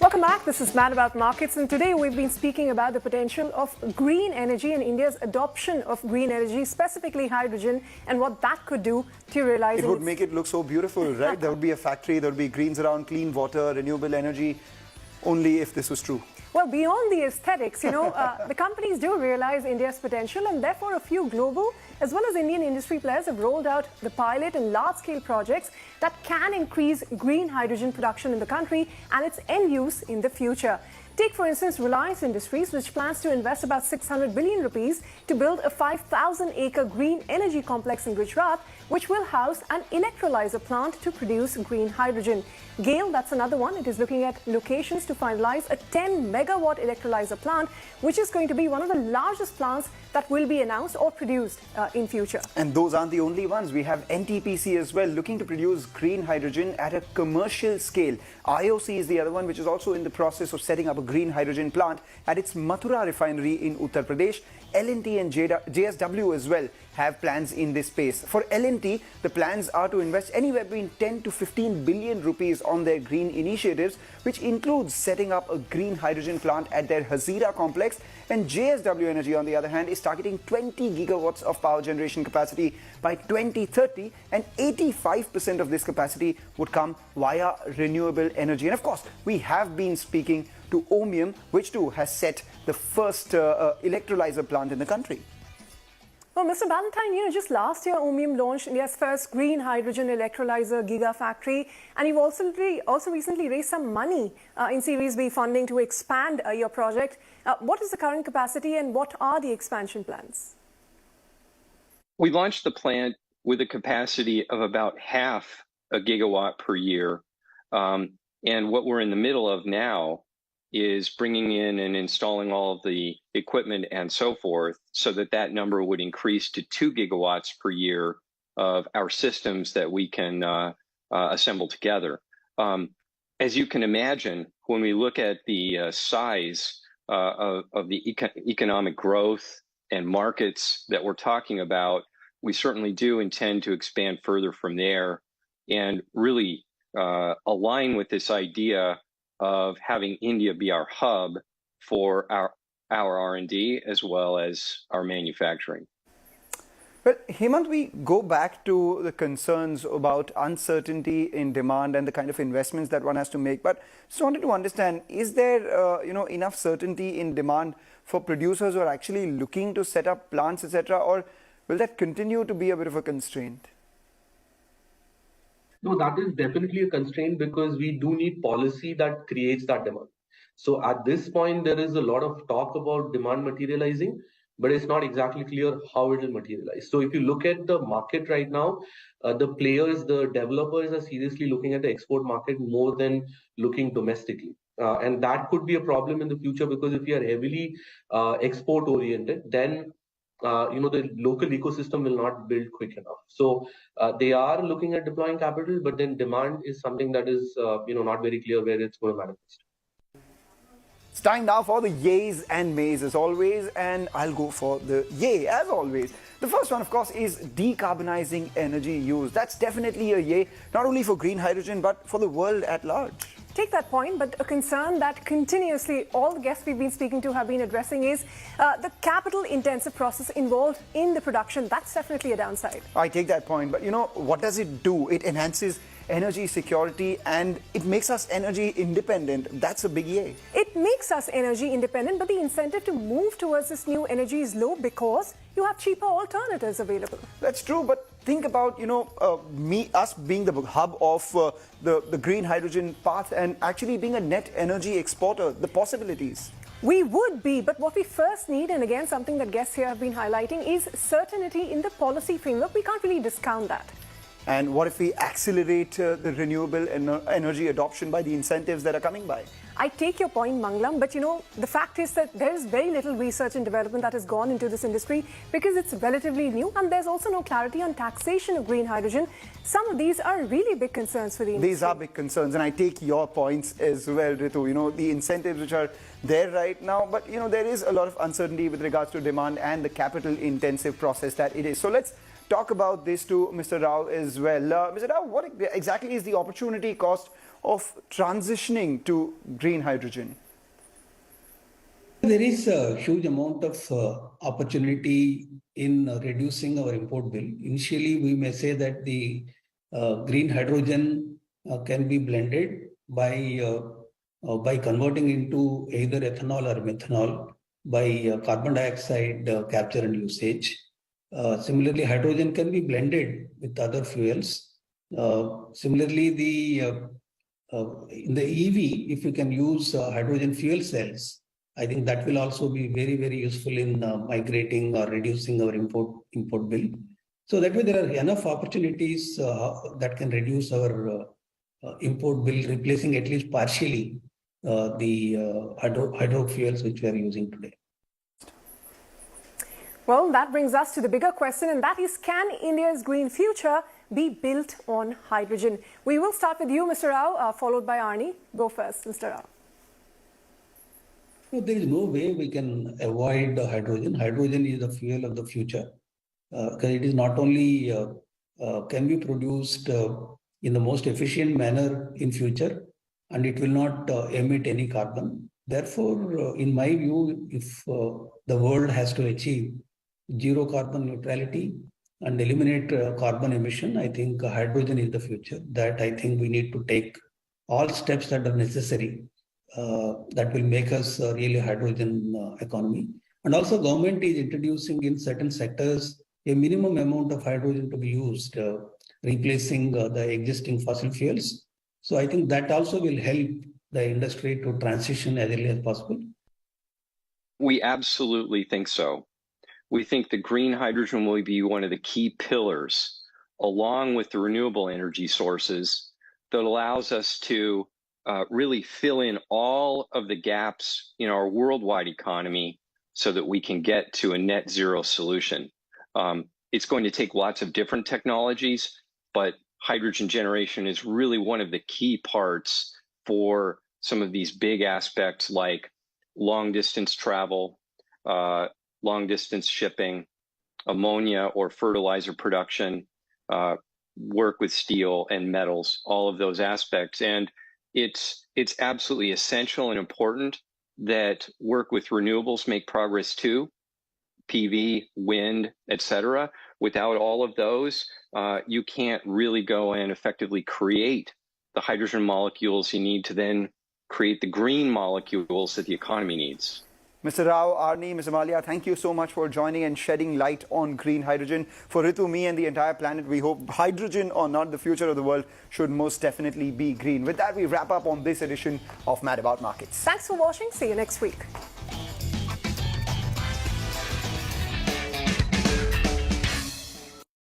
Welcome back. This is Mad About Markets, and today we've been speaking about the potential of green energy and India's adoption of green energy, specifically hydrogen, and what that could do to realize it would make it look so beautiful, right? There would be a factory, there would be greens around, clean water, renewable energy, only if this was true. Well, beyond the aesthetics, the companies do realize India's potential, and therefore a few global as well as Indian industry players have rolled out the pilot and large-scale projects that can increase green hydrogen production in the country and its end use in the future. Take, for instance, Reliance Industries, which plans to invest about 600 billion rupees to build a 5,000-acre green energy complex in Gujarat, which will house an electrolyzer plant to produce green hydrogen. GAIL, that's another one. It is looking at locations to finalize a 10-megawatt electrolyzer plant, which is going to be one of the largest plants that will be announced or produced in future. And those aren't the only ones. We have NTPC as well, looking to produce green hydrogen at a commercial scale. IOC is the other one, which is also in the process of setting up a green hydrogen plant at its Mathura refinery in Uttar Pradesh. L&T and JSW as well have plans in this space. For L&T, the plans are to invest anywhere between 10 to 15 billion rupees on their green initiatives, which includes setting up a green hydrogen plant at their Hazira complex. And JSW Energy, on the other hand, is targeting 20 gigawatts of power generation capacity by 2030, and 85% of this capacity would come via renewable energy. And of course, we have been speaking to Ohmium, which too has set the first electrolyzer plant in the country. Well, Mr. Ballantine, just last year, Ohmium launched India's first green hydrogen electrolyzer gigafactory, and you've also recently raised some money in Series B funding to expand your project. What is the current capacity, and what are the expansion plans? We launched the plant with a capacity of about half a gigawatt per year, and what we're in the middle of now is bringing in and installing all of the equipment and so forth, so that that number would increase to 2 gigawatts per year of our systems that we can assemble together. As you can imagine, when we look at the size of the economic growth and markets that we're talking about, we certainly do intend to expand further from there and really align with this idea of having India be our hub for our R&D as well as our manufacturing. But Hemant, we go back to the concerns about uncertainty in demand and the kind of investments that one has to make. But just wanted to understand, is there enough certainty in demand for producers who are actually looking to set up plants, etc., or will that continue to be a bit of a constraint? No, that is definitely a constraint, because we do need policy that creates that demand. So at this point, there is a lot of talk about demand materializing, but it's not exactly clear how it will materialize. So if you look at the market right now, the players, the developers are seriously looking at the export market more than looking domestically. And that could be a problem in the future, because if you are heavily export oriented, then the local ecosystem will not build quick enough. So they are looking at deploying capital, but then demand is something that is not very clear where it's going to manifest. It's time now for the yays and mays as always, and I'll go for the yay as always. The first one, of course, is decarbonizing energy use. That's definitely a yay, not only for green hydrogen, but for the world at large. Take that point, but a concern that continuously all the guests we've been speaking to have been addressing is the capital-intensive process involved in the production. That's definitely a downside. I take that point, but what does it do? It enhances energy security and it makes us energy independent. That's a big yay. It makes us energy independent, but the incentive to move towards this new energy is low because you have cheaper alternatives available. That's true, but think about, us being the hub of the green hydrogen path and actually being a net energy exporter, the possibilities. We would be, but what we first need, and again, something that guests here have been highlighting, is certainty in the policy framework. We can't really discount that. And what if we accelerate the renewable energy adoption by the incentives that are coming by? I take your point, Manglam, but the fact is that there is very little research and development that has gone into this industry because it's relatively new, and there's also no clarity on taxation of green hydrogen. Some of these are really big concerns for the industry. These are big concerns, and I take your points as well, Ritu. The incentives which are there right now, but there is a lot of uncertainty with regards to demand and the capital-intensive process that it is. So let's talk about this to Mr. Rao as well. Mr. Rao, what exactly is the opportunity cost of transitioning to green hydrogen? There is a huge amount of opportunity in reducing our import bill. Initially, we may say that the green hydrogen can be blended by converting into either ethanol or methanol by carbon dioxide capture and usage. Similarly, hydrogen can be blended with other fuels. Similarly, in the EV, if you can use hydrogen fuel cells, I think that will also be very, very useful in migrating or reducing our import bill. So that way there are enough opportunities that can reduce our import bill, replacing at least partially the hydro fuels which we are using today. Well, that brings us to the bigger question, and that is, can India's green future be built on hydrogen? We will start with you, Mr. Rao, followed by Arne. Go first, Mr. Rao. No, there is no way we can avoid hydrogen. Hydrogen is the fuel of the future because it is not only can be produced in the most efficient manner in future, and it will not emit any carbon. Therefore, in my view, if the world has to achieve zero carbon neutrality and eliminate carbon emission, I think hydrogen is the future. That I think we need to take all steps that are necessary that will make us really hydrogen economy. And also government is introducing in certain sectors a minimum amount of hydrogen to be used, replacing the existing fossil fuels. So I think that also will help the industry to transition as early as possible. We absolutely think so. We think the green hydrogen will be one of the key pillars, along with the renewable energy sources, that allows us to really fill in all of the gaps in our worldwide economy so that we can get to a net zero solution. It's going to take lots of different technologies, but hydrogen generation is really one of the key parts for some of these big aspects like long distance travel, long distance shipping, ammonia or fertilizer production, work with steel and metals, all of those aspects. And it's absolutely essential and important that work with renewables make progress too, PV, wind, etc. Without all of those, you can't really go and effectively create the hydrogen molecules you need to then create the green molecules that the economy needs. Mr. Rao, Arne, Mr. Mallya, thank you so much for joining and shedding light on green hydrogen. For Ritu, me and the entire planet, we hope hydrogen or not, the future of the world should most definitely be green. With that, we wrap up on this edition of Mad About Markets. Thanks for watching. See you next week.